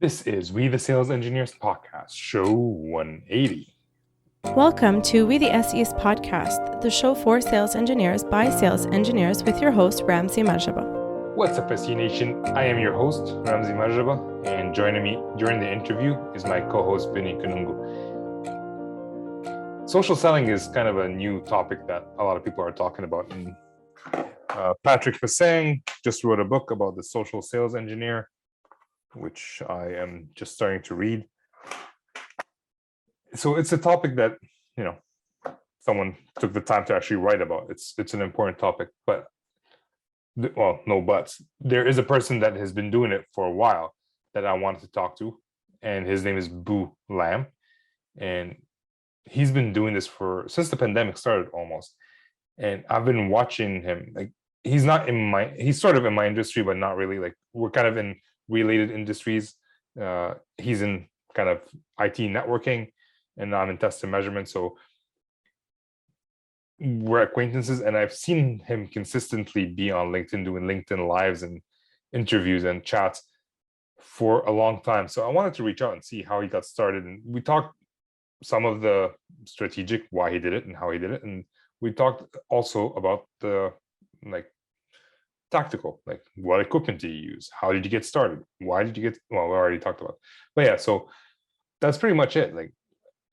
This is We the Sales Engineers podcast, show 180. Welcome to We the SEs podcast, the show for sales engineers by sales engineers with your host, Ramsey Majaba. What's up, SE Nation? I am your host, Ramsey Majaba, and joining me during the interview is my co-host, Bini Kunungu. Social selling is kind of a new topic that a lot of people are talking about. And Patrick Pasang just wrote a book about the social sales engineer, which I am just starting to read. So it's a topic that, someone took the time to actually write about. It's an important topic, but no buts. There is a person that has been doing it for a while that I wanted to talk to, and his name is Bu Lam, and he's been doing this since the pandemic started almost. And I've been watching him. Like, he's sort of in my industry, but not really. Like, we're kind of in related industries. He's in kind of IT networking, and I'm in test and measurement. So we're acquaintances, and I've seen him consistently be on LinkedIn doing LinkedIn lives and interviews and chats for a long time. So I wanted to reach out and see how he got started. And we talked some of the strategic, why he did it and how he did it. And we talked also about the tactical, like what equipment do you use? How did you get started? Why did you well, we already talked about. But yeah, so that's pretty much it. Like,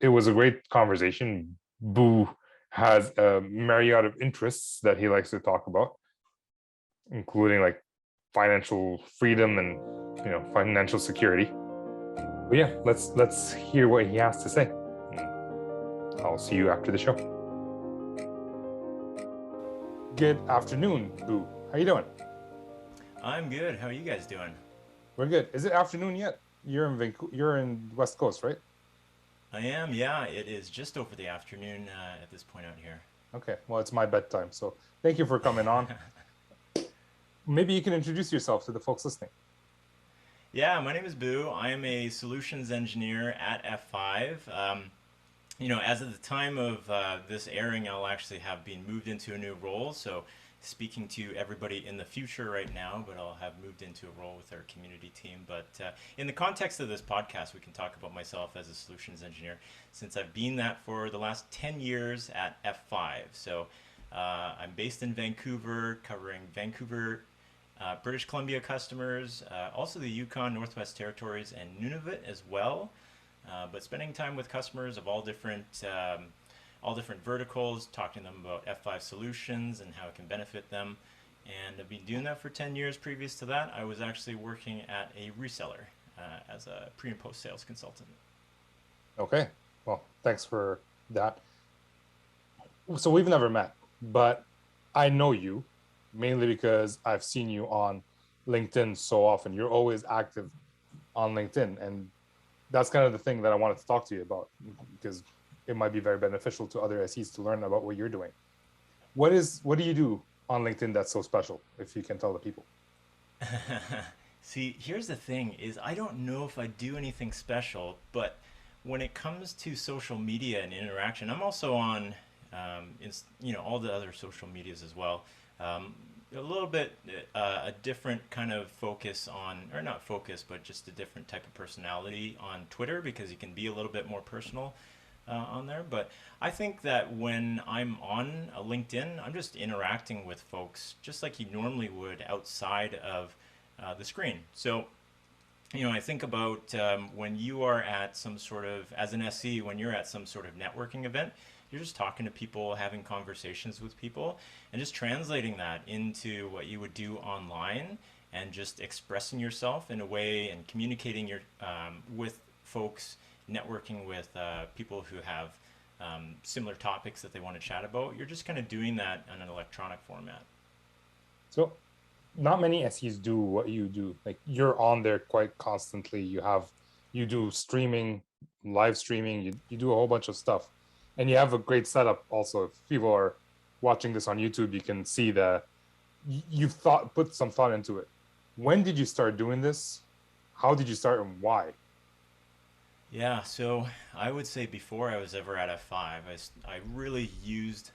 it was a great conversation. Boo has a myriad of interests that he likes to talk about, including like financial freedom and financial security. But yeah, let's hear what he has to say. I'll see you after the show. Good afternoon, Boo. How you doing? I'm good. How are you guys doing? We're good. Is it afternoon yet? You're in You're in West Coast, right? I am, yeah. It is just over the afternoon at this point out here. Okay. Well, it's my bedtime, so thank you for coming on. Maybe you can introduce yourself to the folks listening. Yeah, my name is Boo. I am a solutions engineer at F5. As of the time of this airing, I'll actually have been moved into a new role. So speaking to everybody in the future right now, but I'll have moved into a role with our community team. But in the context of this podcast, we can talk about myself as a solutions engineer, since I've been that for the last 10 years at F5. So I'm based in Vancouver, covering Vancouver, British Columbia customers, also the Yukon, Northwest Territories, and Nunavut as well. But spending time with customers of all different verticals, talking to them about F5 solutions and how it can benefit them. And I've been doing that for 10 years. Previous to that, I was actually working at a reseller as a pre and post sales consultant. Okay. Well, thanks for that. So we've never met, but I know you mainly because I've seen you on LinkedIn so often. You're always active on LinkedIn, and that's kind of the thing that I wanted to talk to you about, because it might be very beneficial to other SEs to learn about what you're doing. What do you do on LinkedIn that's so special, if you can tell the people? See, here's the thing is I don't know if I do anything special, but when it comes to social media and interaction, I'm also on all the other social medias as well. A little bit a different kind of focus on, or not focus, but just a different type of personality on Twitter, because you can be a little bit more personal on there. But I think that when I'm on a LinkedIn, I'm just interacting with folks just like you normally would outside of the screen. So, I think about when you are at some sort of, as an SE, when you're at some sort of networking event, you're just talking to people, having conversations with people, and just translating that into what you would do online, and just expressing yourself in a way and communicating with folks, networking with people who have similar topics that they want to chat about. You're just kind of doing that in an electronic format. So not many SEs do what you do. Like, you're on there quite constantly. You do streaming, live streaming, you do a whole bunch of stuff. And you have a great setup also. If people are watching this on YouTube, you can see that you've put some thought into it. When did you start doing this? How did you start, and why? Yeah, so I would say before I was ever at F5, I really used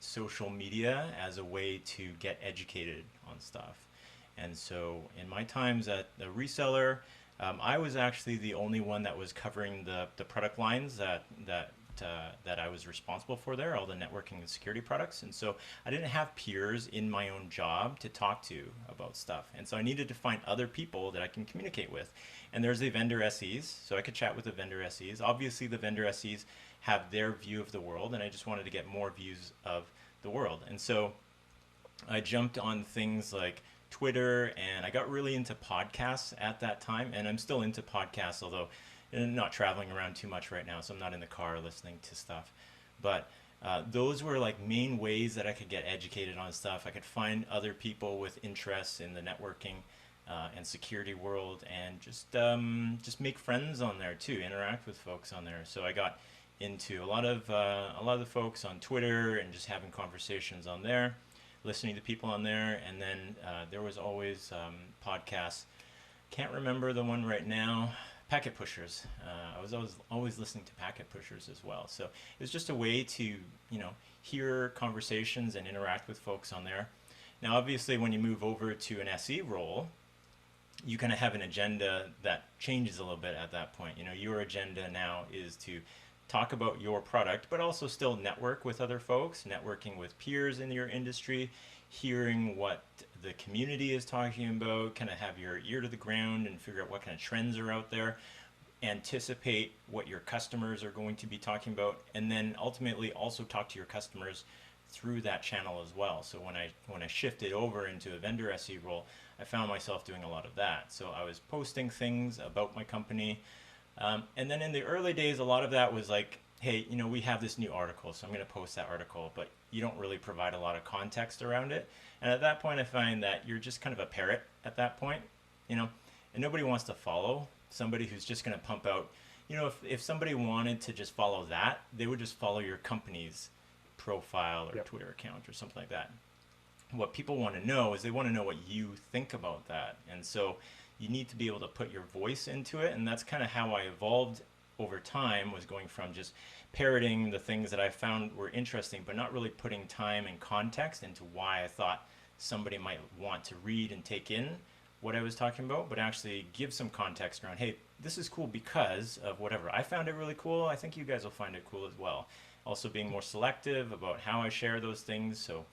social media as a way to get educated on stuff. And so in my times at the reseller, I was actually the only one that was covering the product lines that I was responsible for there, all the networking and security products. And so I didn't have peers in my own job to talk to about stuff. And so I needed to find other people that I can communicate with. And there's the vendor SEs, so I could chat with the vendor SEs. Obviously, the vendor SEs have their view of the world, and I just wanted to get more views of the world. And so I jumped on things like Twitter, and I got really into podcasts at that time. And I'm still into podcasts, although I'm not traveling around too much right now, so I'm not in the car listening to stuff. But those were like main ways that I could get educated on stuff. I could find other people with interests in the networking and security world, and just make friends on there too, interact with folks on there. So I got into a lot of the folks on Twitter and just having conversations on there, listening to people on there. And then there was always podcasts. Can't remember the one right now. Packet pushers. I was always listening to packet pushers as well. So it was just a way to hear conversations and interact with folks on there. Now, obviously, when you move over to an SE role, you kind of have an agenda that changes a little bit at that point. Your agenda now is to talk about your product, but also still network with other folks, networking with peers in your industry, hearing what the community is talking about, kind of have your ear to the ground and figure out what kind of trends are out there, anticipate what your customers are going to be talking about, and then ultimately also talk to your customers through that channel as well. So when I shifted over into a vendor SE role, I found myself doing a lot of that. So I was posting things about my company. And then in the early days, a lot of that was like, hey, we have this new article, so I'm going to post that article, but you don't really provide a lot of context around it. And at that point, I find that you're just kind of a parrot at that point, and nobody wants to follow somebody who's just going to pump out, if somebody wanted to just follow that, they would just follow your company's profile or Twitter account or something like that. What people want to know is they want to know what you think about that. And so you need to be able to put your voice into it. And that's kind of how I evolved over time, was going from just parroting the things that I found were interesting, but not really putting time and context into why I thought somebody might want to read and take in what I was talking about, but actually give some context around, hey, this is cool because of whatever. I found it really cool. I think you guys will find it cool as well. Also being more selective about how I share those things. So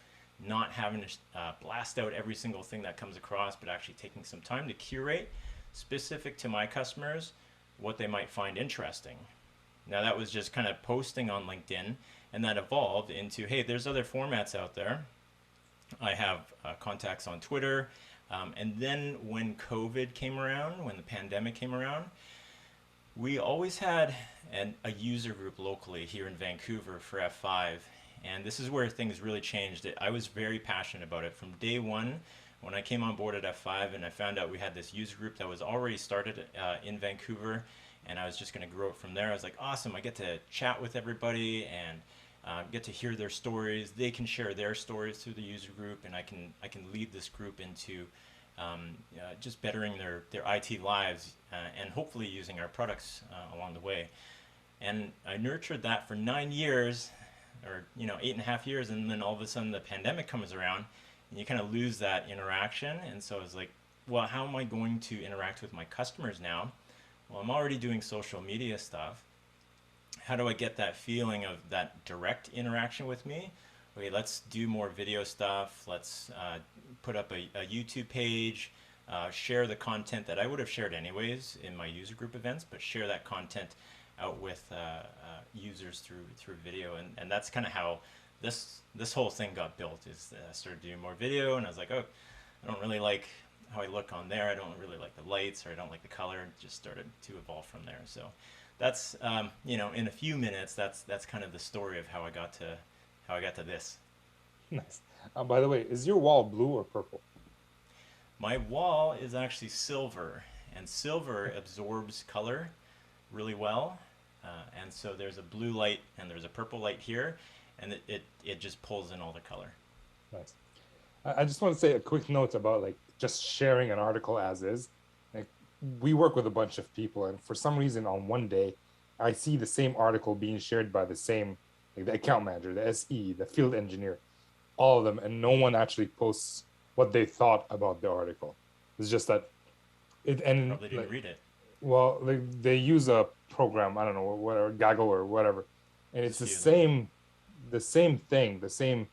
not having to blast out every single thing that comes across, but actually taking some time to curate specific to my customers what they might find interesting. Now that was just kind of posting on LinkedIn, and that evolved into, hey, there's other formats out there. I have contacts on Twitter. And then when COVID came around, when the pandemic came around, we always had a user group locally here in Vancouver for F5. And this is where things really changed. I was very passionate about it from day one when I came on board at F5, and I found out we had this user group that was already started in Vancouver, and I was just going to grow it from there. I was like, awesome, I get to chat with everybody and get to hear their stories. They can share their stories through the user group, and I can lead this group into just bettering their IT lives and hopefully using our products along the way. And I nurtured that for 9 years, or 8.5 years, and then all of a sudden the pandemic comes around and you kind of lose that interaction. And so I was like, well, how am I going to interact with my customers now? Well, I'm already doing social media stuff. How do I get that feeling of that direct interaction with me? Okay, let's do more video stuff. Let's put up a YouTube page, share the content that I would have shared anyways in my user group events, but share that content out with users through video. And that's kind of how this whole thing got built. Is I started doing more video, and I was like, oh, I don't really like how I look on there. I don't really like the lights, or I don't like the color. It just started to evolve from there. So that's in a few minutes, that's kind of the story of how I got to this. Nice. By the way, is your wall blue or purple? My wall is actually silver, and silver absorbs color really well. And so there's a blue light and there's a purple light here, and it just pulls in all the color. Nice. I just want to say a quick note about like just sharing an article as is. Like, we work with a bunch of people, and for some reason on one day, I see the same article being shared by the same, like the account manager, the SE, the field engineer, all of them, and no one actually posts what they thought about the article. It's just that it, and Probably didn't like, read it. Well, they use a program, I don't know, whatever, Gaggle or whatever, and it's Just few of them. the same thing, the same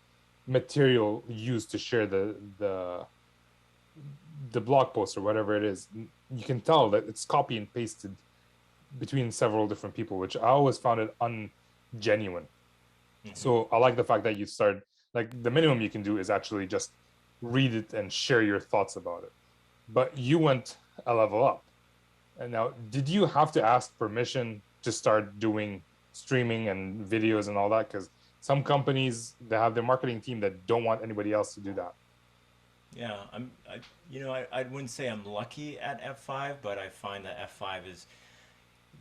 material used to share the blog post or whatever it is. You can tell that it's copy and pasted between several different people, which I always found it ungenuine. So I like the fact that you start, like, the minimum you can do is actually just read it and share your thoughts about it. But you went a level up. And now, did you have to ask permission to start doing streaming and videos and all that? Because some companies, they have their marketing team that don't want anybody else to do that. Yeah, I wouldn't say I'm lucky at F5, but I find that F5 is,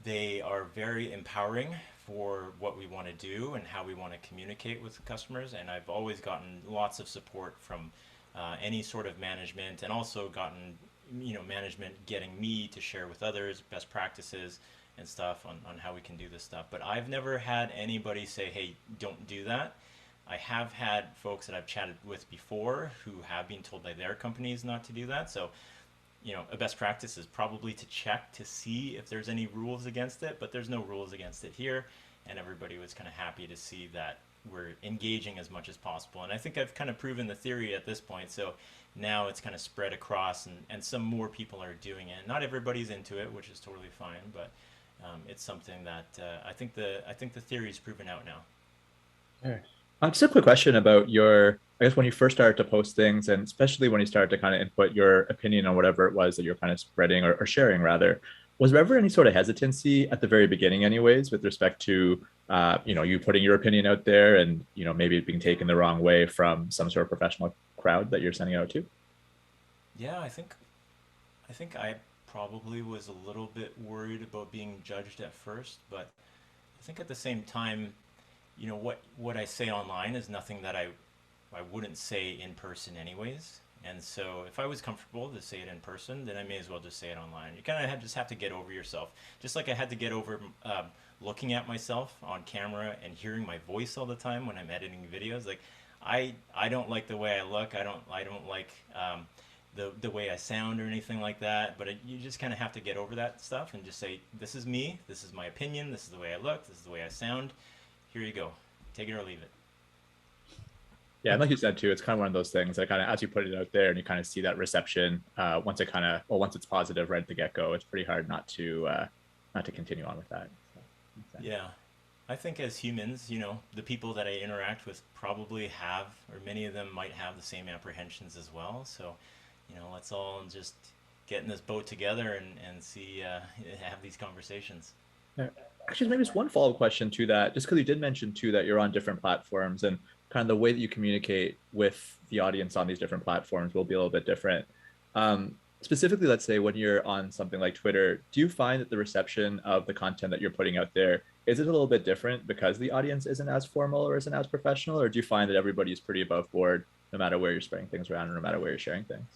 they are very empowering for what we want to do and how we want to communicate with customers. And I've always gotten lots of support from any sort of management, and also gotten, management getting me to share with others best practices and stuff on how we can do this stuff. But I've never had anybody say, hey, don't do that. I have had folks that I've chatted with before who have been told by their companies not to do that. So, a best practice is probably to check to see if there's any rules against it, but there's no rules against it here. And everybody was kind of happy to see that we're engaging as much as possible. And I think I've kind of proven the theory at this point. So now it's kind of spread across, and some more people are doing it. Not everybody's into it, which is totally fine, but it's something that I think the theory is proven out now. Sure. Just a quick question about I guess when you first started to post things, and especially when you started to kind of input your opinion on whatever it was that you're kind of spreading or sharing rather, was there ever any sort of hesitancy at the very beginning anyways, with respect to, you putting your opinion out there and, maybe it being taken the wrong way from some sort of professional crowd that you're sending out to? Yeah, I think I probably was a little bit worried about being judged at first, but I think at the same time, what I say online is nothing that I wouldn't say in person anyways. And so if I was comfortable to say it in person, then I may as well just say it online. You kind of just have to get over yourself. Just like I had to get over looking at myself on camera and hearing my voice all the time when I'm editing videos. Like, I don't like the way I look. I don't like the way I sound or anything like that. But you just kind of have to get over that stuff and just say, this is me. This is my opinion. This is the way I look. This is the way I sound. Here you go. Take it or leave it. Yeah, and like you said too, it's kind of one of those things that kind of, as you put it out there and you kind of see that reception, once it's positive right at the get-go, it's pretty hard not to continue on with that. So, Yeah. I think as humans, the people that I interact with probably have, or many of them might have the same apprehensions as well. So, let's all just get in this boat together and see, have these conversations. yeah. Actually, maybe just one follow-up question to that, just because you did mention too that you're on different platforms, and kind of the way that you communicate with the audience on these different platforms will be a little bit different. Specifically, let's say when you're on something like Twitter, do you find that the reception of the content that you're putting out there, is it a little bit different because the audience isn't as formal or isn't as professional, or do you find that everybody's pretty above board no matter where you're spreading things around and no matter where you're sharing things?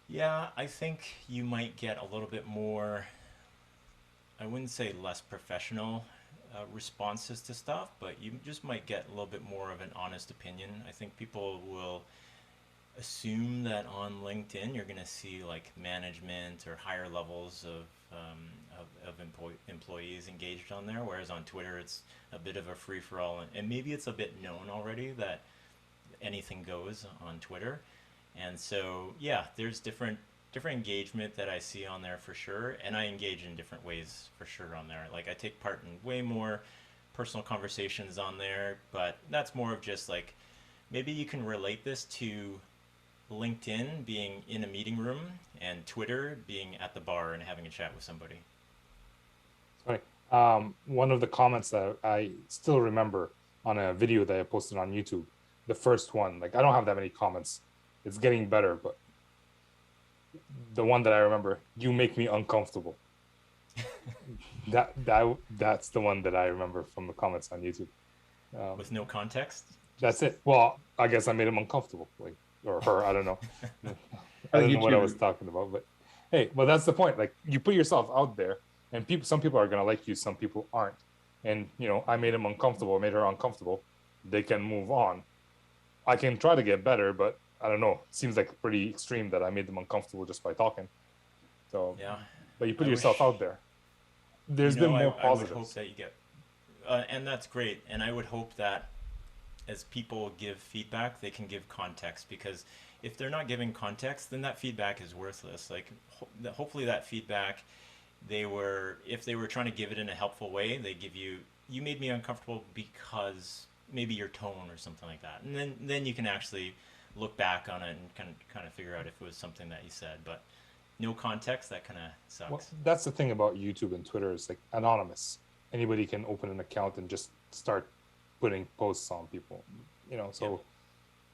Yeah, I think you might get a little bit more, I wouldn't say less professional responses to stuff, but you just might get a little bit more of an honest opinion. I think people will assume that on LinkedIn you're going to see like management or higher levels of employees engaged on there, whereas on Twitter it's a bit of a free for all, and maybe it's a bit known already that anything goes on Twitter. And so yeah, there's different engagement that I see on there for sure, and I engage in different ways for sure on there. Like I take part in way more personal conversations on there, but that's more of just like, maybe you can relate this to LinkedIn being in a meeting room and Twitter being at the bar and having a chat with somebody. Sorry. One of the comments that I still remember on a video that I posted on YouTube, the first one, like I don't have that many comments. It's getting better, but the one that I remember, you make me uncomfortable. That's the one that I remember from the comments on YouTube. With no context? That's it. Well, I guess I made him uncomfortable, like, or her. I don't know. I don't know what I was talking about, but hey, well, that's the point. Like, you put yourself out there, and some people are gonna like you, some people aren't. And I made him uncomfortable, made her uncomfortable. They can move on. I can try to get better, but I don't know. It seems like pretty extreme that I made them uncomfortable just by talking. So yeah, but you put I yourself wish, out there. There's been more I would hope positives. that you get, and that's great. And I would hope that as people give feedback, they can give context, because if they're not giving context, then that feedback is worthless. Like hopefully that feedback, if they were trying to give it in a helpful way, they give you, you made me uncomfortable because maybe your tone or something like that. And then you can actually look back on it and kind of figure out if it was something that you said. But no context, that kind of Well, sucks. that's the thing about YouTube and Twitter, is like anonymous. Anybody can open an account and just start putting posts on people, Yep. so I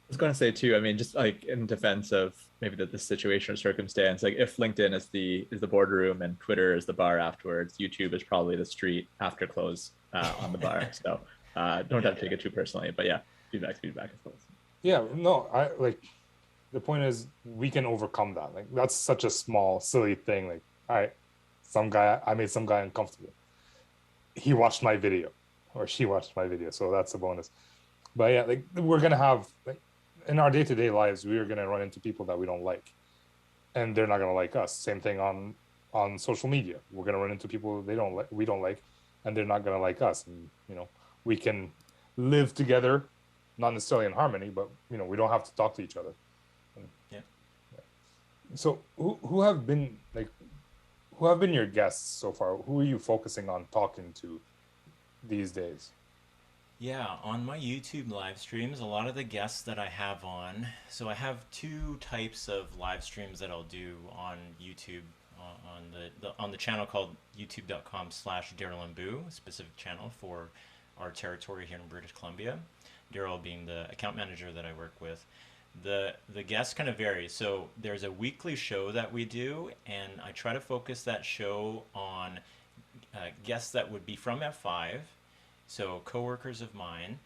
was going to say too, I mean, just like in defense of maybe the situation or circumstance, like if LinkedIn is the boardroom and Twitter is the bar afterwards, YouTube is probably the street after close on the bar. So don't Yeah. have to take it too personally, but yeah, feedback, I suppose. yeah, no, I like, the point is we can overcome that. Like, that's such a small silly thing. Like, all right, I made some guy uncomfortable, he watched my video or she watched my video, so that's a bonus. But yeah, like, we're gonna have, like, in our day-to-day lives, we're gonna run into people that we don't like, and they're not gonna like us. Same thing on social media, we're gonna run into people we don't like, and they're not gonna like us. And we can live together, not necessarily in harmony, but we don't have to talk to each other. Yeah. So who have been your guests so far? Who are you focusing on talking to these days? Yeah, on my YouTube live streams, a lot of the guests that I have on, so I have two types of live streams that I'll do on YouTube, on on the channel called youtube.com/Daryl and Boo, a specific channel for our territory here in British Columbia. Daryl being the account manager that I work with. The guests kind of vary. So there's a weekly show that we do, and I try to focus that show on guests that would be from F5, so coworkers of mine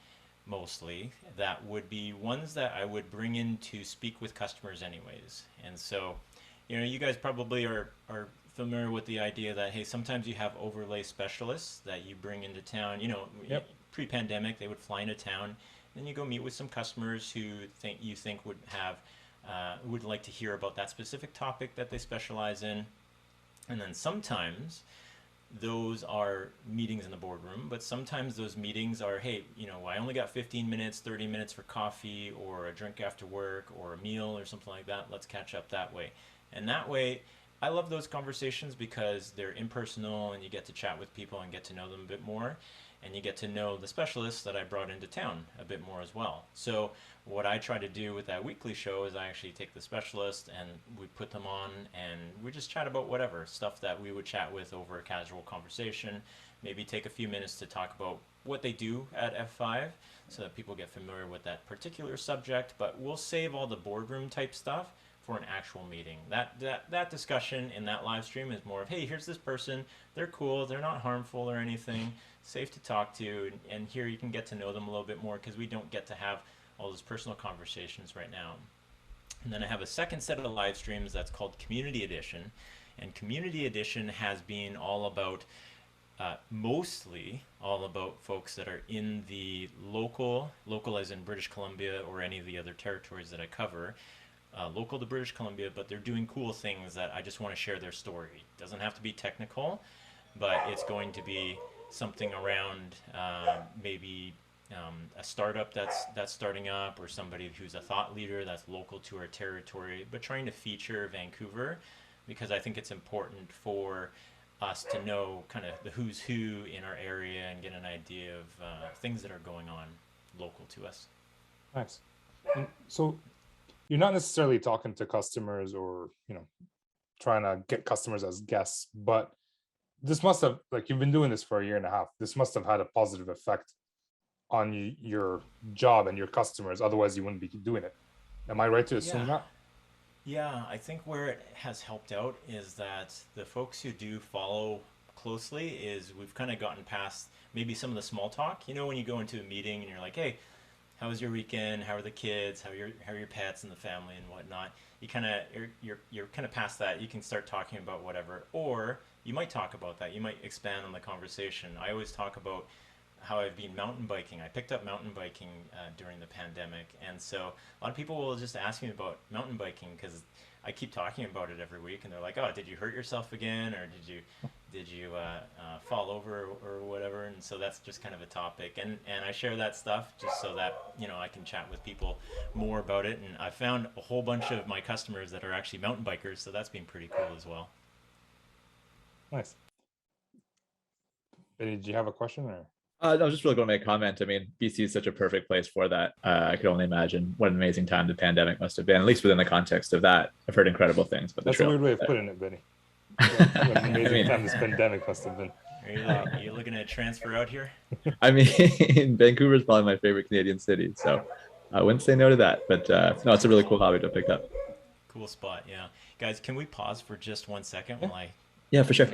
mostly, that would be ones that I would bring in to speak with customers anyways. And so, you guys probably are familiar with the idea that, hey, sometimes you have overlay specialists that you bring into town. Yep. Pre-pandemic, they would fly into town, then you go meet with some customers who you think would like to hear about that specific topic that they specialize in. And then sometimes those are meetings in the boardroom, but sometimes those meetings are, hey, I only got 15 minutes, 30 minutes for coffee or a drink after work or a meal or something like that. Let's catch up that way. And that way, I love those conversations because they're impersonal and you get to chat with people and get to know them a bit more. And you get to know the specialists that I brought into town a bit more as well. So what I try to do with that weekly show is I actually take the specialist and we put them on and we just chat about whatever stuff that we would chat with over a casual conversation. Maybe take a few minutes to talk about what they do at F5 so that people get familiar with that particular subject. But we'll save all the boardroom type stuff for an actual meeting. That discussion in that live stream is more of, hey, here's this person, they're cool, they're not harmful or anything, safe to talk to, and here you can get to know them a little bit more because we don't get to have all those personal conversations right now. And then I have a second set of live streams that's called Community Edition, and Community Edition has been all about mostly all about folks that are in the local as in British Columbia or any of the other territories that I cover, local to British Columbia, but they're doing cool things that I just want to share their story. It doesn't have to be technical, but it's going to be something around maybe a startup that's starting up, or somebody who's a thought leader that's local to our territory, but trying to feature Vancouver, because I think it's important for us to know kind of the who's who in our area and get an idea of things that are going on local to us. Nice. And so you're not necessarily talking to customers or trying to get customers as guests, but this must have, like, you've been doing this for a year and a half, this must have had a positive effect on your job and your customers, otherwise you wouldn't be doing it. Am I right to Yeah. assume that? Yeah, I think where it has helped out is that the folks who do follow closely is we've kind of gotten past maybe some of the small talk. When you go into a meeting and you're like, hey, how was your weekend? How are the kids? How are your pets and the family and whatnot? You kind of you're kind of past that. You can start talking about whatever, or you might talk about that. You might expand on the conversation. I always talk about how I've been mountain biking. I picked up mountain biking during the pandemic, and so a lot of people will just ask me about mountain biking because I keep talking about it every week, and they're like, "Oh, did you hurt yourself again, or did you fall over or whatever?" And so that's just kind of a topic, and I share that stuff just so that I can chat with people more about it. And I found a whole bunch of my customers that are actually mountain bikers, so that's been pretty cool as well. Nice. Did you have a question or? I was just really going to make a comment. I mean, BC is such a perfect place for that. I could only imagine what an amazing time the pandemic must have been, at least within the context of that. I've heard incredible things. But that's a weird way of putting it, Benny. What an amazing time this pandemic must have been. Are you looking at transfer out here? I mean, Vancouver is probably my favorite Canadian city, so I wouldn't say no to that. But no, it's a really cool hobby to pick up. Cool spot, yeah. Guys, can we pause for just 1 second while I? Yeah, for sure.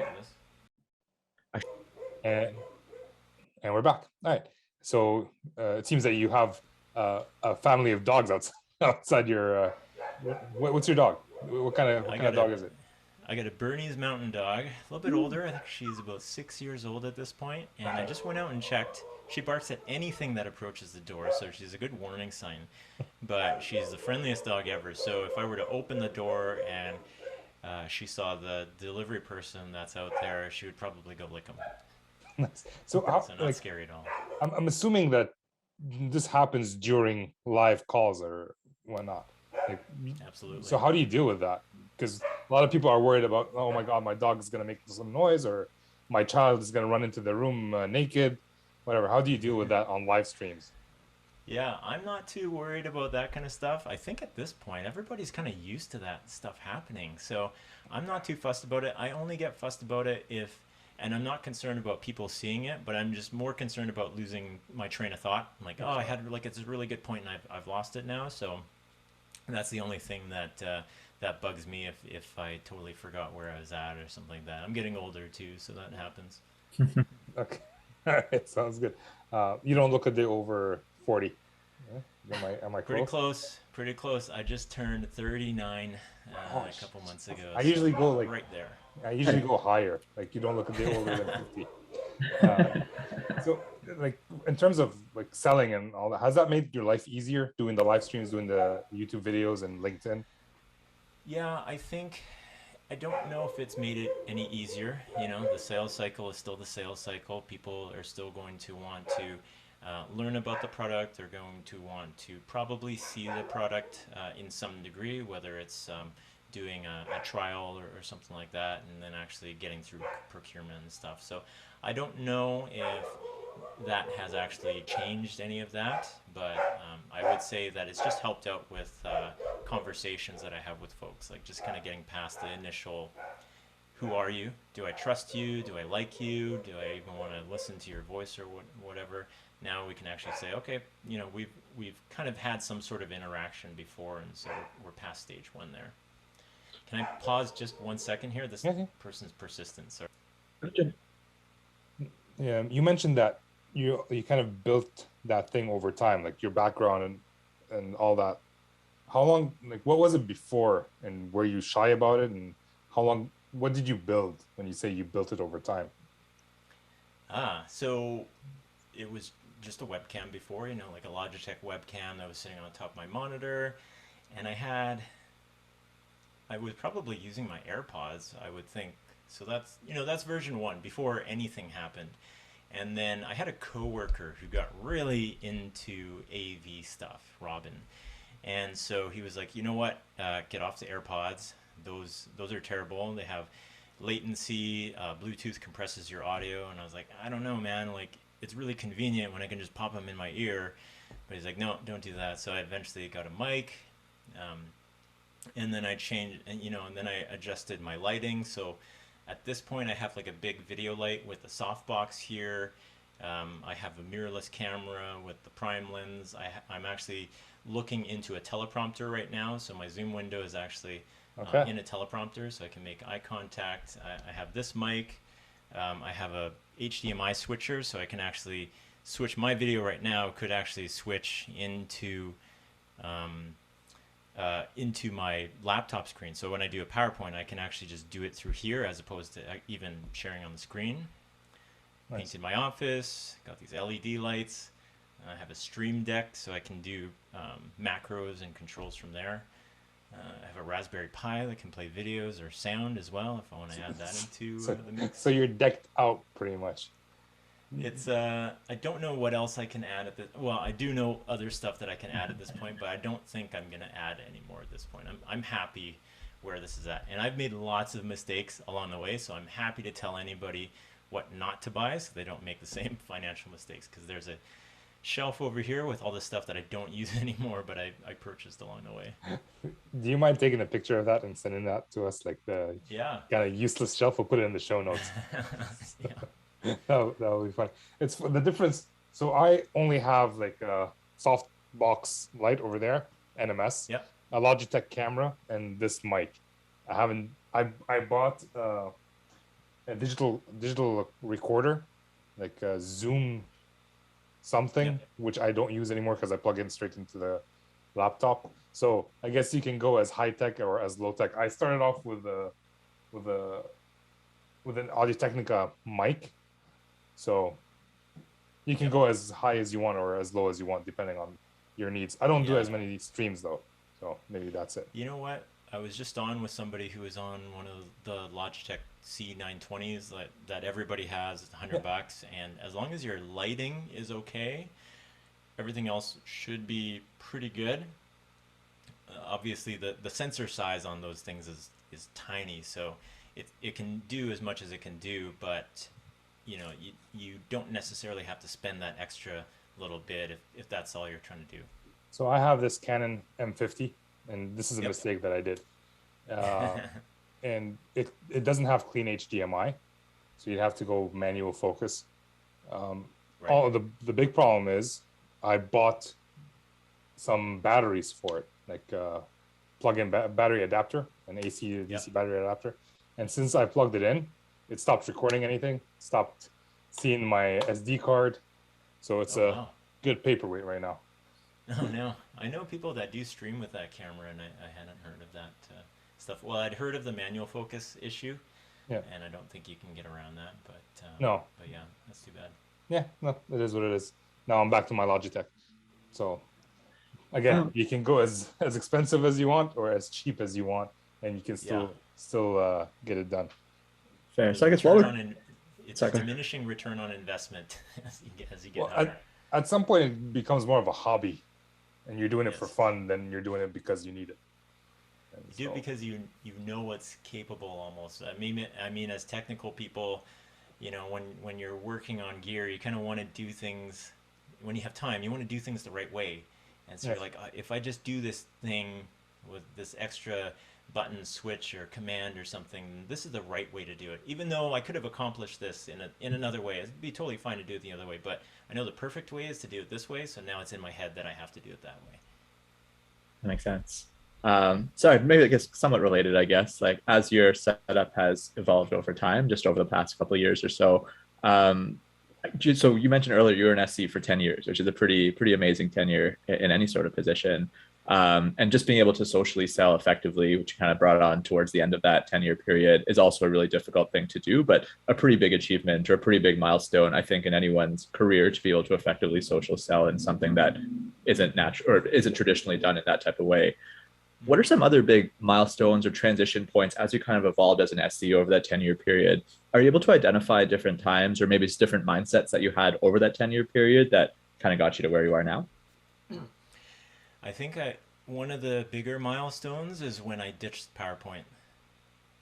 And we're back. All right. So it seems that you have a family of dogs outside your. What's your dog? What kind of dog is it? I got a Bernese Mountain Dog, a little bit older. I think she's about 6 years old at this point. And I just went out and checked. She barks at anything that approaches the door, so she's a good warning sign. But she's the friendliest dog ever. So if I were to open the door and she saw the delivery person that's out there, she would probably go lick him. Nice. So not scary at all. I'm assuming that this happens during live calls or whatnot. Absolutely. So how do you deal with that? Because a lot of people are worried about, oh my God, my dog is going to make some noise, or my child is going to run into the room naked, whatever. How do you deal with that on live streams? Yeah, I'm not too worried about that kind of stuff. I think at this point, everybody's kind of used to that stuff happening. So I'm not too fussed about it. I only get fussed about it and I'm not concerned about people seeing it, but I'm just more concerned about losing my train of thought. I'm like, oh, I had it's a really good point and I've lost it now. So that's the only thing that bugs me if I totally forgot where I was at or something like that. I'm getting older too, so that happens. Okay. All right. Sounds good. You don't look a day over 40. Yeah? Am I close? Pretty close. I just turned 39 a couple months ago. I usually go right there. I usually go higher. Like you don't look a day older than 50. So like in terms of like selling and all that, has that made your life easier doing the live streams, doing the YouTube videos and LinkedIn? Yeah, I don't know if it's made it any easier. The sales cycle is still the sales cycle. People are still going to want to learn about the product. They're going to want to probably see the product in some degree, whether it's doing a trial or something like that, and then actually getting through procurement and stuff. So I don't know if that has actually changed any of that, but I would say that it's just helped out with conversations that I have with folks, like just kind of getting past the initial, who are you? Do I trust you? Do I like you? Do I even want to listen to your voice or whatever? Now we can actually say, okay, we've kind of had some sort of interaction before, and so we're past stage one there. Can I pause just 1 second here? This person's persistent. Sorry. Yeah, you mentioned that you kind of built that thing over time, like your background and all that. How long, like what was it before, and were you shy about it, and what did you build when you say you built it over time? So it was just a webcam before, like a Logitech webcam that was sitting on top of my monitor, and I was probably using my AirPods, I would think. So that's version 1 before anything happened. And then I had a coworker who got really into AV stuff, Robin. And so he was like, you know what, get off the AirPods. Those are terrible. They have latency, Bluetooth compresses your audio. And I was like, I don't know, man, like it's really convenient when I can just pop them in my ear. But he's like, no, don't do that. So I eventually got a mic. And then I changed, and then I adjusted my lighting. So at this point, I have like a big video light with a softbox here. I have a mirrorless camera with the prime lens. I'm actually looking into a teleprompter right now. So my Zoom window is actually in a teleprompter, so I can make eye contact. I have this mic. I have a HDMI switcher, so I can actually switch my video right now, could actually switch into my laptop screen. So when I do a PowerPoint, I can actually just do it through here as opposed to even sharing on the screen. Nice. Painted my office, got these LED lights. I have a stream deck, so I can do macros and controls from there. I have a Raspberry Pi that can play videos or sound as well if I want to add that into So, the mix. so you're decked out pretty much. It's I don't know what else I can add at this. Well, I do know other stuff that I can add at this point, but I don't think I'm gonna add any more at this point. I'm happy where this is at, and I've made lots of mistakes along the way, so I'm happy to tell anybody what not to buy so they don't make the same financial mistakes. Because there's a shelf over here with all the stuff that I don't use anymore, but I purchased along the way. Do you mind taking a picture of that and sending that to us, like the Yeah. kind of useless shelf? We'll put it in the show notes. Yeah. That would be fun. It's the difference. So I only have like a soft box light over there, NMS, Yep. a Logitech camera, and this mic. I haven't. I bought a digital recorder, like a Zoom something, Yep. which I don't use anymore because I plug in straight into the laptop. So I guess you can go as high tech or as low tech. I started off with an Audio Technica mic, so you can go as high as you want or as low as you want depending on your needs. I don't do Yeah. as many streams though, so maybe that's it. You know what? I was just on with somebody who was on one of the Logitech C920s that everybody has. It's $100, and as long as your lighting is okay, everything else should be pretty good. Obviously, the sensor size on those things is tiny, so it can do as much as it can do, but you don't necessarily have to spend that extra little bit if that's all you're trying to do. So I have this Canon M50, and this is a Yep. mistake that I did. And it doesn't have clean HDMI, so you have to go manual focus. Right. All the big problem is I bought some batteries for it, like plug-in battery adapter, an AC to DC battery adapter. And since I plugged it in, it stopped recording anything, stopped seeing my SD card. So it's a Wow. good paperweight right now. Oh no, I know people that do stream with that camera, and I hadn't heard of that stuff. Well, I'd heard of the manual focus issue, Yeah. and I don't think you can get around that. But No. but yeah, that's too bad. Yeah, no, it is what it is. Now I'm back to my Logitech. So again, you can go as expensive as you want or as cheap as you want, and you can still get it done. Fair. The So I guess while return we're on it's Sorry, a go ahead. diminishing return on investment as you get Well, higher. at some point it becomes more of a hobby, and you're doing it for Yes. fun than you're doing it because you need it. And You do it because you know what's capable almost. I mean, as technical people, when you're working on gear, you kind of want to do things when you have time. You want to do things the right way, and so Yeah. you're like, if I just do this thing with this extra button switch or command or something, this is the right way to do it. Even though I could have accomplished this in another way, it'd be totally fine to do it the other way. But I know the perfect way is to do it this way, so now it's in my head that I have to do it that way. That makes sense. Sorry, maybe I guess somewhat related, I guess, like as your setup has evolved over time, just over the past couple of years or so. So you mentioned earlier you were an SC for 10 years, which is a pretty amazing tenure in any sort of position. And just being able to socially sell effectively, which you kind of brought on towards the end of that 10-year period, is also a really difficult thing to do, but a pretty big achievement or a pretty big milestone, I think, in anyone's career to be able to effectively social sell in something that isn't natural or isn't traditionally done in that type of way. What are some other big milestones or transition points as you kind of evolved as an SC over that 10-year period? Are you able to identify different times or maybe it's different mindsets that you had over that 10-year period that kind of got you to where you are now? I think one of the bigger milestones is when I ditched PowerPoint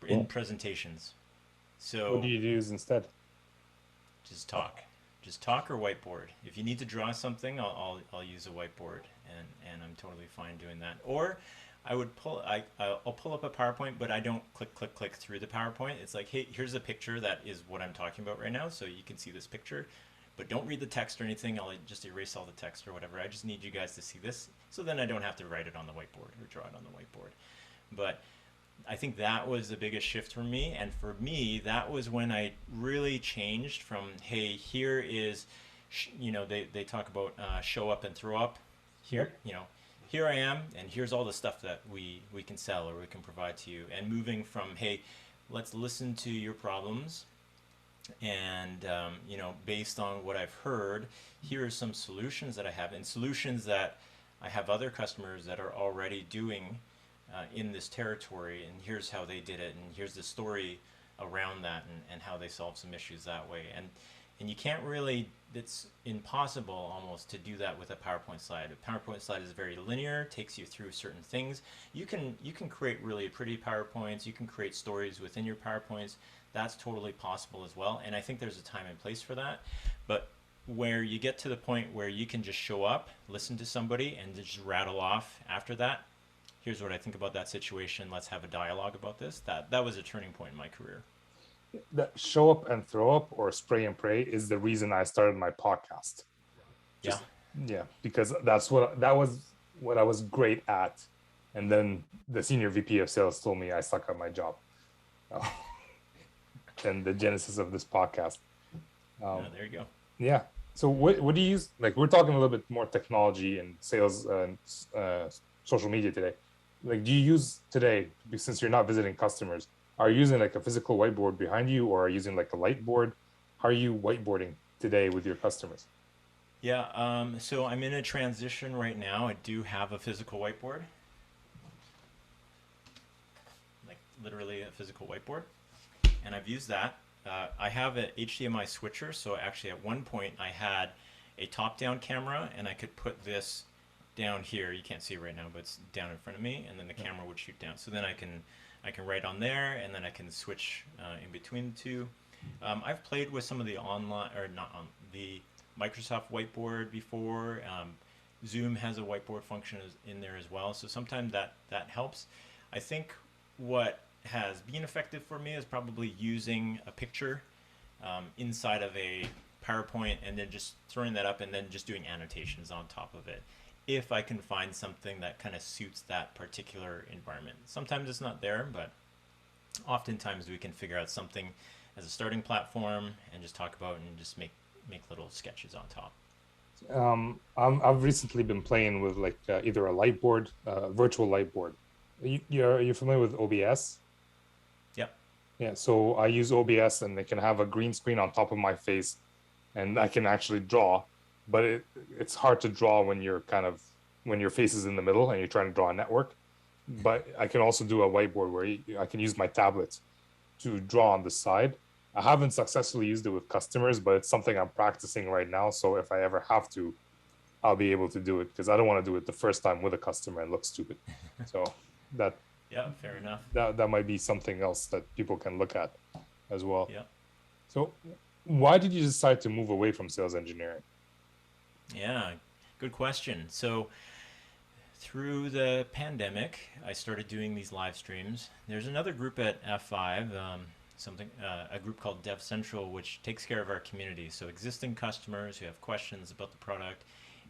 in Cool. presentations. So What do you use instead? just talk or whiteboard. If you need to draw something, I'll use a whiteboard, and I'm totally fine doing that. Or I'll pull up a PowerPoint, but I don't click through the PowerPoint. It's like, hey, here's a picture that is what I'm talking about right now, so you can see this picture, but don't read the text or anything. I'll just erase all the text or whatever. I just need you guys to see this, so then I don't have to write it on the whiteboard or draw it on the whiteboard. But I think that was the biggest shift for me, and for me, that was when I really changed from, hey, here is, they talk about show up and throw up. Here, here I am, and here's all the stuff that we can sell or we can provide to you. And moving from, hey, let's listen to your problems, and based on what I've heard, here are some solutions that I have, and solutions that I have other customers that are already doing in this territory, and here's how they did it, and here's the story around that, and how they solved some issues that way. And you can't really, it's impossible almost to do that with a PowerPoint slide. A PowerPoint slide is very linear, takes you through certain things. You can create really pretty PowerPoints, you can create stories within your PowerPoints. That's totally possible as well, and I think there's a time and place for that. But where you get to the point where you can just show up, listen to somebody, and just rattle off after that, here's what I think about that situation, let's have a dialogue about this, that was a turning point in my career. That show up and throw up, or spray and pray, is the reason I started my podcast. Yeah, because that was what I was great at, and then the senior VP of sales told me I suck at my job. And the genesis of this podcast. There you go. Yeah. So what do you use? Like, we're talking a little bit more technology and sales and social media today. Like, do you use today, since you're not visiting customers, are you using like a physical whiteboard behind you, or are you using like a light board? How are you whiteboarding today with your customers? Yeah, so I'm in a transition right now. I do have a physical whiteboard, like literally a physical whiteboard, and I've used that. I have an HDMI switcher, so actually at one point I had a top-down camera, and I could put this down here. You can't see it right now, but it's down in front of me, and then the camera would shoot down. So then I can write on there, and then I can switch in between the two. I've played with some of the the Microsoft whiteboard before. Zoom has a whiteboard function in there as well, so sometimes that helps. I think what has been effective for me is probably using a picture inside of a PowerPoint, and then just throwing that up and then just doing annotations on top of it, if I can find something that kind of suits that particular environment. Sometimes it's not there, but oftentimes we can figure out something as a starting platform and just talk about and just make little sketches on top. I've recently been playing with like either a light board, virtual light board. Are you familiar with OBS? Yep. Yeah, so I use OBS, and they can have a green screen on top of my face, and I can actually draw, but it's hard to draw when your face is in the middle and you're trying to draw a network. But I can also do a whiteboard where I can use my tablet to draw on the side. I haven't successfully used it with customers, but it's something I'm practicing right now. So if I ever have to, I'll be able to do it, because I don't want to do it the first time with a customer and look stupid. So yeah, fair enough. That might be something else that people can look at as well. Yeah. So why did you decide to move away from sales engineering? Yeah, good question. So through the pandemic, I started doing these live streams. There's another group at F5, a group called Dev Central, which takes care of our community. So existing customers who have questions about the product,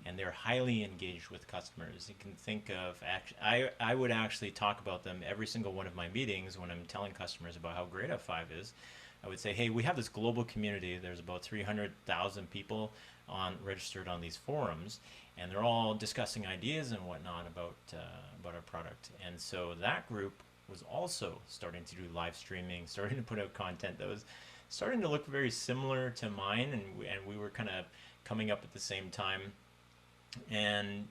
and they're highly engaged with customers. You can think of, I would actually talk about them every single one of my meetings when I'm telling customers about how great F5 is. I would say, hey, we have this global community. There's about 300,000 people registered on these forums, and they're all discussing ideas and whatnot about our product. And so that group was also starting to do live streaming, starting to put out content that was starting to look very similar to mine, and we were kind of coming up at the same time. And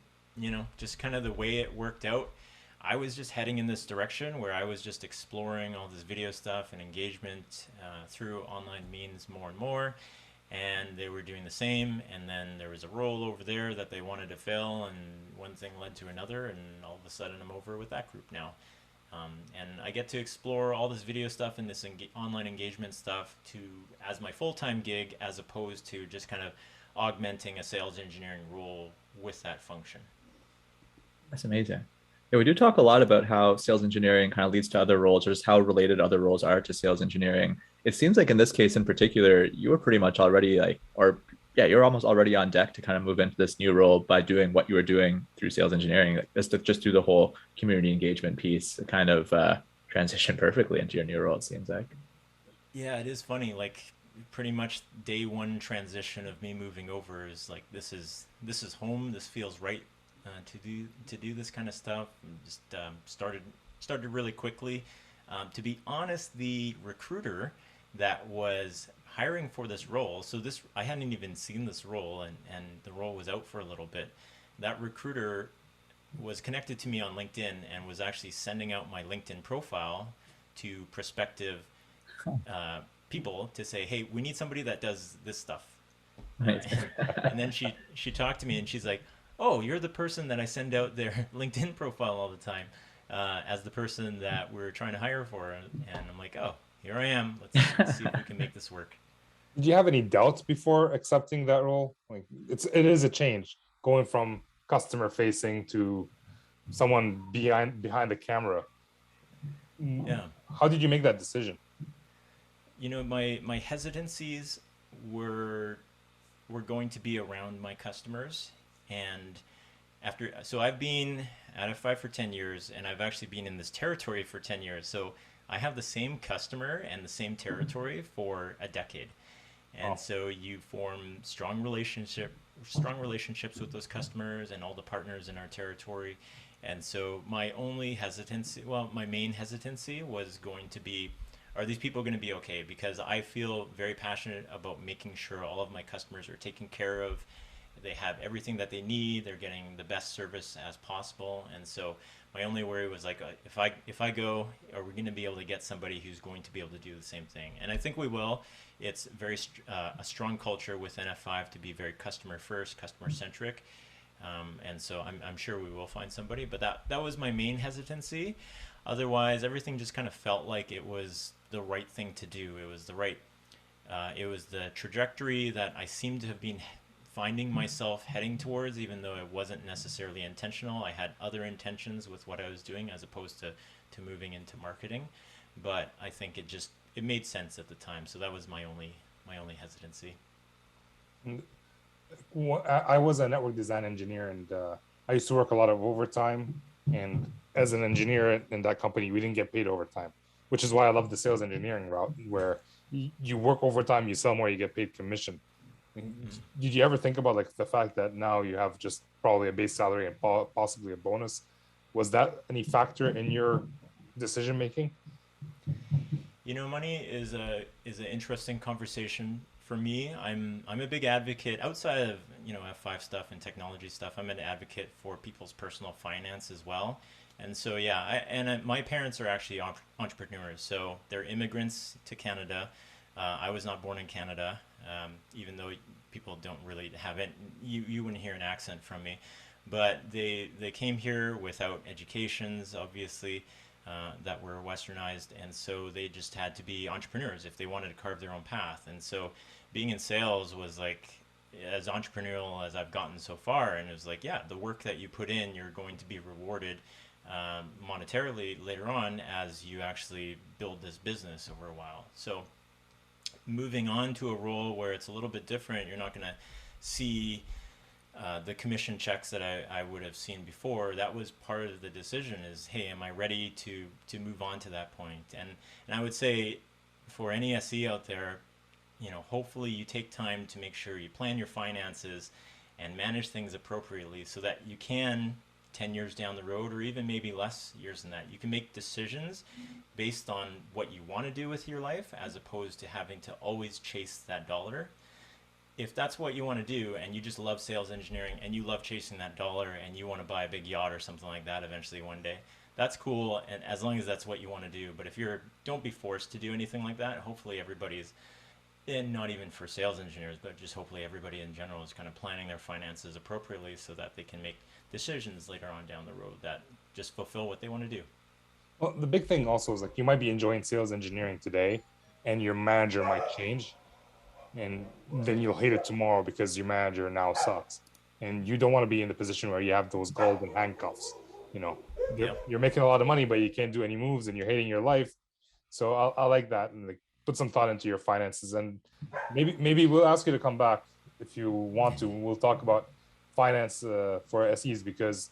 just kind of the way it worked out, I was just heading in this direction where I was just exploring all this video stuff and engagement through online means more and more, and they were doing the same. And then there was a role over there that they wanted to fill, and one thing led to another, and all of a sudden I'm over with that group now. And I get to explore all this video stuff and this online engagement stuff as my full-time gig, as opposed to just kind of augmenting a sales engineering role with that function. That's amazing. Yeah, we do talk a lot about how sales engineering kind of leads to other roles, or just how related other roles are to sales engineering. It seems like in this case in particular, you were pretty much already you're almost already on deck to kind of move into this new role by doing what you were doing through sales engineering. Like just through the whole community engagement piece, it kind of transitioned perfectly into your new role, it seems like. Yeah, it is funny. Like, pretty much day one transition of me moving over is like, this is home. This feels right to do this kind of stuff. And just started really quickly. To be honest, the recruiter that was hiring for this role, so I hadn't even seen this role, and the role was out for a little bit. That recruiter was connected to me on LinkedIn and was actually sending out my LinkedIn profile to prospective people to say, hey, we need somebody that does this stuff. Right. And then she talked to me and she's like, oh, you're the person that I send out their LinkedIn profile all the time as the person that we're trying to hire for. And I'm like, oh, here I am. Let's see if we can make this work. Did you have any doubts before accepting that role? Like it is a change going from customer facing to someone behind the camera. Yeah. How did you make that decision? My hesitancies were were going to be around my customers. And so I've been at F5 for 10 years, and I've actually been in this territory for 10 years. So I have the same customer and the same territory for a decade. And so you form strong relationships with those customers and all the partners in our territory. And so my only hesitancy, well, my main hesitancy was going to be, are these people going to be okay? Because I feel very passionate about making sure all of my customers are taken care of. They have everything that they need. They're getting the best service as possible. And so my only worry was like, if I go, are we going to be able to get somebody who's going to be able to do the same thing? And I think we will. It's a strong culture within F5 to be very customer first, customer centric. And so I'm sure we will find somebody, but that was my main hesitancy. Otherwise, everything just kind of felt like it was the right thing to do. It was it was the trajectory that I seemed to have been finding myself heading towards, even though it wasn't necessarily intentional. I had other intentions with what I was doing as opposed to moving into marketing. But I think it made sense at the time. So that was my only hesitancy. I was a network design engineer, and I used to work a lot of overtime. And as an engineer in that company, we didn't get paid overtime, which is why I love the sales engineering route, where you work overtime, you sell more, you get paid commission. Did you ever think about like the fact that now you have just probably a base salary and possibly a bonus? Was that any factor in your decision making? Money is an interesting conversation for me. I'm a big advocate outside of F5 stuff and technology stuff. I'm an advocate for people's personal finance as well. And so yeah, my parents are actually entrepreneurs, so they're immigrants to Canada. I was not born in Canada, even though people don't really have it. You wouldn't hear an accent from me, but they came here without educations, obviously. That were westernized, and so they just had to be entrepreneurs if they wanted to carve their own path. And so being in sales was like as entrepreneurial as I've gotten so far, and it was like, yeah, the work that you put in, you're going to be rewarded monetarily later on as you actually build this business over a while. So moving on to a role where it's a little bit different, you're not going to see the commission checks that I would have seen before. That was part of the decision is, hey, am I ready to move on to that point? And I would say for any SE out there, hopefully you take time to make sure you plan your finances and manage things appropriately so that you can 10 years down the road, or even maybe less years than that, you can make decisions based on what you want to do with your life as opposed to having to always chase that dollar. If that's what you want to do and you just love sales engineering and you love chasing that dollar and you want to buy a big yacht or something like that eventually one day, that's cool, and as long as that's what you want to do. But if don't be forced to do anything like that. Hopefully everybody's, and not even for sales engineers, but just hopefully everybody in general is kind of planning their finances appropriately so that they can make decisions later on down the road that just fulfill what they want to do. Well, the big thing also is like you might be enjoying sales engineering today and your manager might change, and then you'll hate it tomorrow because your manager now sucks. And you don't want to be in the position where you have those golden handcuffs. You're making a lot of money, but you can't do any moves and you're hating your life. So I like that, and like put some thought into your finances. And maybe we'll ask you to come back if you want to. We'll talk about finance for SEs, because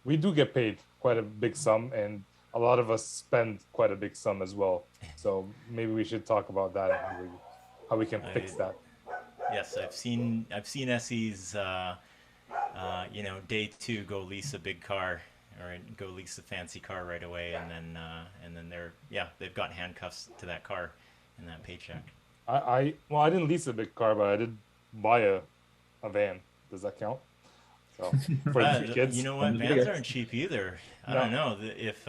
we do get paid quite a big sum, and a lot of us spend quite a big sum as well. So maybe we should talk about that and how we can fix that. Yes, I've seen SEs, day two go lease a big car or go lease a fancy car right away, and then they've got handcuffs to that car in that paycheck. I didn't lease a big car, but I did buy a van. Does that count? So for the three You kids, know One what? of the Vans biggest. aren't cheap either. I no, don't know. If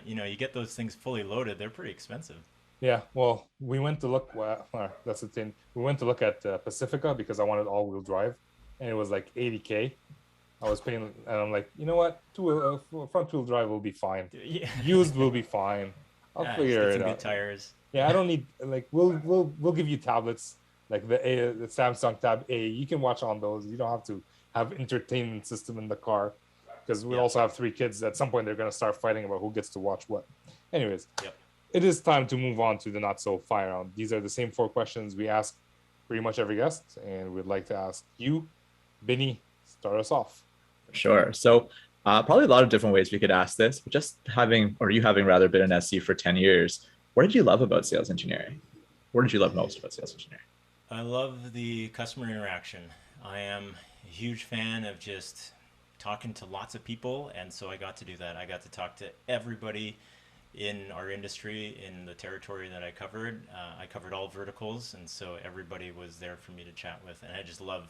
you know, you get those things fully loaded, they're pretty expensive. yeah. Well, we went to look. Well, that's the thing. We went to look at Pacifica because I wanted all-wheel drive, and it was like 80K. I was paying, and I'm like, you know what? Front-wheel drive will be fine. Yeah, Used will be fine. I'll yeah. Just figure get it some good out. tires. Yeah, I don't need like we'll give you tablets like the Samsung Tab A. You can watch on those. You don't have to have entertainment system in the car because we Yeah. also have three kids. At some point, they're gonna start fighting about who gets to watch what. Anyways, Yep. it is time to move on to the not so fire round. These are the same four questions we ask pretty much every guest, and we'd like to ask you, Benny, start us off. Sure. So probably a lot of different ways we could ask this, but just having, or you having rather been an SC for 10 years, what did you love about sales engineering? What did you love most about sales engineering? I love the customer interaction. I am a huge fan of just talking to lots of people, and so I got to do that. I got to talk to everybody in our industry, in the territory that I covered. I covered all verticals, and so everybody was there for me to chat with, and I just love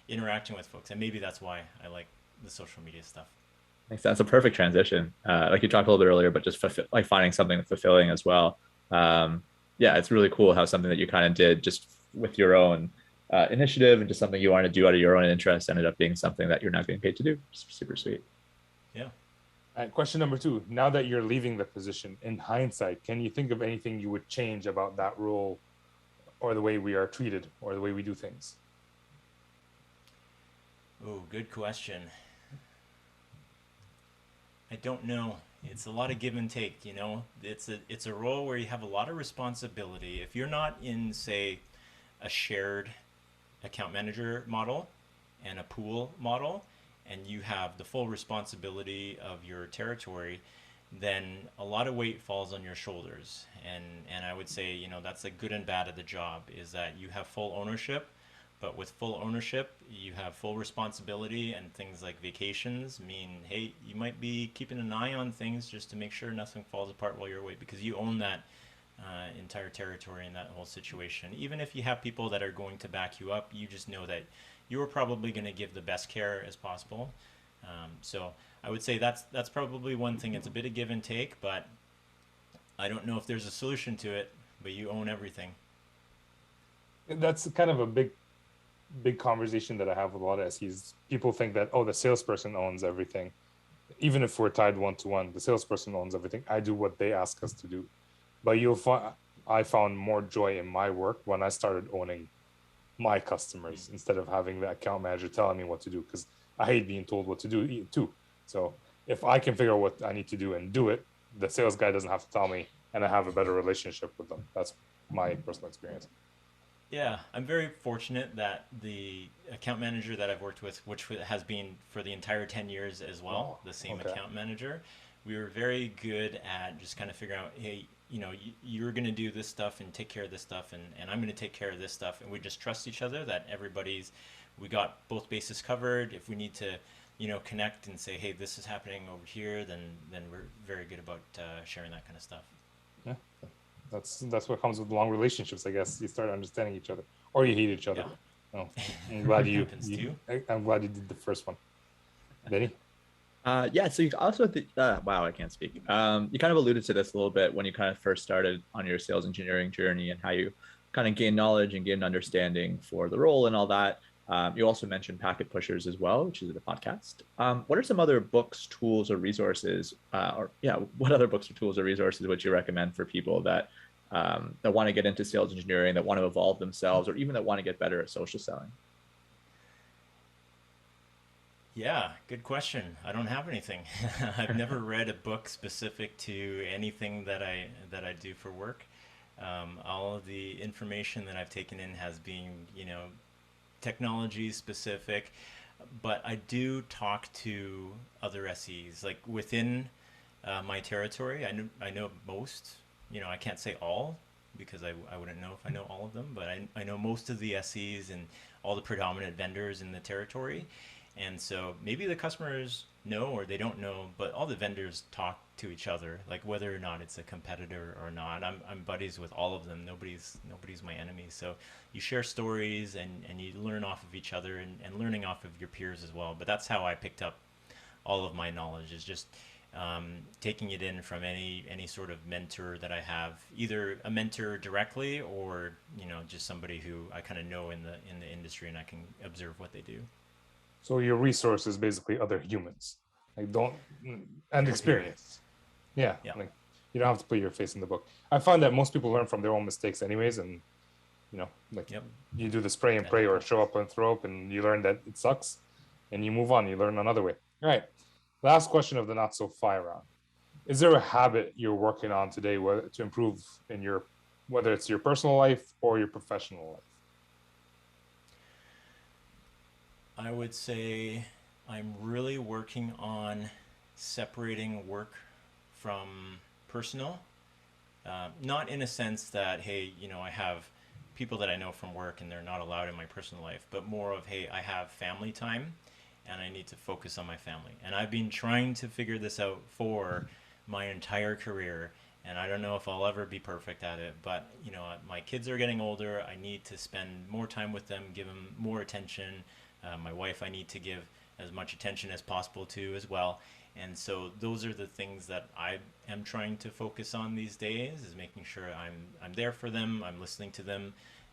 interacting with folks, and maybe that's why I like the social media stuff. Thanks. That's a perfect transition. Like you talked a little bit earlier, but just like finding something fulfilling as well. Yeah, it's really cool how something that you kind of did just with your own initiative and just something you wanted to do out of your own interest ended up being something that you're not getting paid to do. Super sweet. Yeah. Question number two. Now that you're leaving the position, in hindsight, can you think of anything you would change about that role or the way we are treated or the way we do things? Oh, good question. I don't know. It's a lot of give and take, you know. It's a role where you have a lot of responsibility. If you're not in, say, a shared account manager model and a pool model, and you have the full responsibility of your territory, then a lot of weight falls on your shoulders. And I would say, you know, that's the good and bad of the job is that you have full ownership, but with full ownership, you have full responsibility, and things like vacations mean, hey, you might be keeping an eye on things just to make sure nothing falls apart while you're away because you own that entire territory and that whole situation. Even if you have people that are going to back you up, you just know that you're probably going to give the best care as possible. So I would say that's probably one thing. It's a bit of give and take, but I don't know if there's a solution to it, but you own everything. That's kind of a big conversation that I have with a lot of SEs. People think that, oh, the salesperson owns everything. Even if we're tied one-to-one, the salesperson owns everything. I do what they ask us to do. But you'll find I found more joy in my work when I started owning my customers instead of having the account manager telling me what to do, because I hate being told what to do too. So if I can figure out what I need to do and do it, the sales guy doesn't have to tell me, and I have a better relationship with them. That's my personal experience. Yeah, I'm very fortunate that the account manager that I've worked with, which has been for the entire 10 years as well, the same Okay. account manager, we were very good at just kind of figuring out, hey, you know, you're going to do this stuff and take care of this stuff, and I'm going to take care of this stuff. And we just trust each other that we got both bases covered. If we need to, you know, connect and say, hey, this is happening over here, then we're very good about sharing that kind of stuff. Yeah, that's what comes with long relationships, I guess. You start understanding each other, or you hate each other. Yeah. Oh, I'm glad Happens too. I'm glad you did the first one, Benny. Yeah, so you also wow, I can't speak. You kind of alluded to this a little bit when you kind of first started on your sales engineering journey and how you kind of gain knowledge and gain understanding for the role and all that. You also mentioned packet pushers as well, which is the podcast. What are some other books, tools, or resources, what other books or tools or resources would you recommend for people that want to get into sales engineering, that want to evolve themselves, or even that want to get better at social selling? Yeah, good question. I don't have anything. I've never read a book specific to anything that I do for work. All of the information that I've taken in has been, you know, technology specific, but I do talk to other SEs like within my territory. I know most. You know, I can't say all because I wouldn't know if I know all of them, but I know most of the SEs and all the predominant vendors in the territory. And so maybe the customers know or they don't know, but all the vendors talk to each other, like whether or not it's a competitor or not. I'm buddies with all of them. Nobody's my enemy. So you share stories and you learn off of each other and learning off of your peers as well. But that's how I picked up all of my knowledge, is just taking it in from any sort of mentor that I have, either a mentor directly or just somebody who I kind of know in the industry and I can observe what they do. So your resource is basically other humans, like and experience. Yeah, Yeah. like you don't have to put your face in the book. I find that most people learn from their own mistakes anyways, and like Yep. you do the spray and pray or show up and throw up, and you learn that it sucks, and you move on. You learn another way. All right. Last question of the not so fire round. Is there a habit you're working on today to improve in whether it's your personal life or your professional life? I would say I'm really working on separating work from personal. Not in a sense that, hey, I have people that I know from work and they're not allowed in my personal life, but more of, hey, I have family time and I need to focus on my family. And I've been trying to figure this out for my entire career, and I don't know if I'll ever be perfect at it, but my kids are getting older. I need to spend more time with them, give them more attention. My wife, I need to give as much attention as possible to as well. And so those are the things that I am trying to focus on these days, is making sure I'm there for them, I'm listening to them,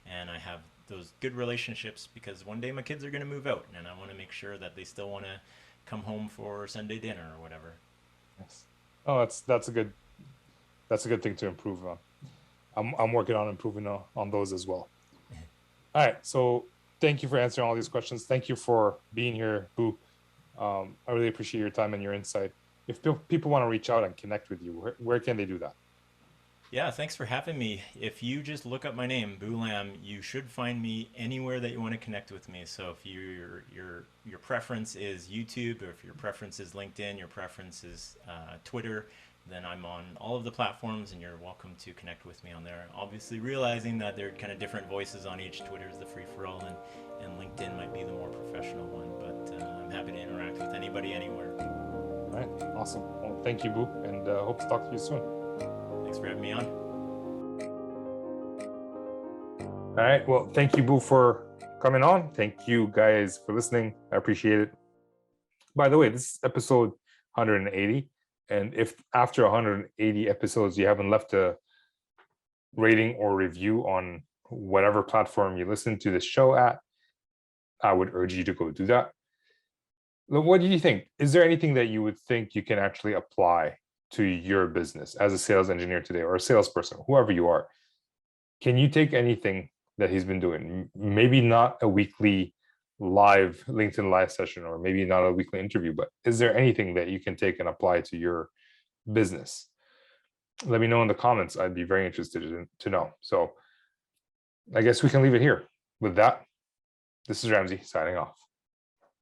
and I have those good relationships, because one day my kids are going to move out and I want to make sure that they still want to come home for Sunday dinner or whatever. Yes. Oh, that's a good thing to improve on. I'm working on improving on those as well. All right, so thank you for answering all these questions. Thank you for being here, Boo. I really appreciate your time and your insight. If people want to reach out and connect with you, where can they do that? Yeah, thanks for having me. If you just look up my name, Boo Lam, you should find me anywhere that you want to connect with me. So if your preference is YouTube, or if your preference is LinkedIn, your preference is Twitter, then I'm on all of the platforms and you're welcome to connect with me on there. Obviously realizing that there are kind of different voices on each. Twitter is the free-for-all and LinkedIn might be the more professional one, but I'm happy to interact with anybody anywhere. All right, awesome. Well, thank you, Boo, and hope to talk to you soon. Thanks for having me on. All right. Well, thank you, Boo, for coming on. Thank you guys for listening. I appreciate it. By the way, this is episode 180. And if after 180 episodes, you haven't left a rating or review on whatever platform you listen to this show at, I would urge you to go do that. What do you think? Is there anything that you would think you can actually apply to your business as a sales engineer today, or a salesperson, whoever you are? Can you take anything that he's been doing? Maybe not a weekly live LinkedIn live session, or maybe not a weekly interview, but is there anything that you can take and apply to your business? Let me know in the comments. I'd be very interested to know. So I guess we can leave it here. With that, this is Ramsey signing off.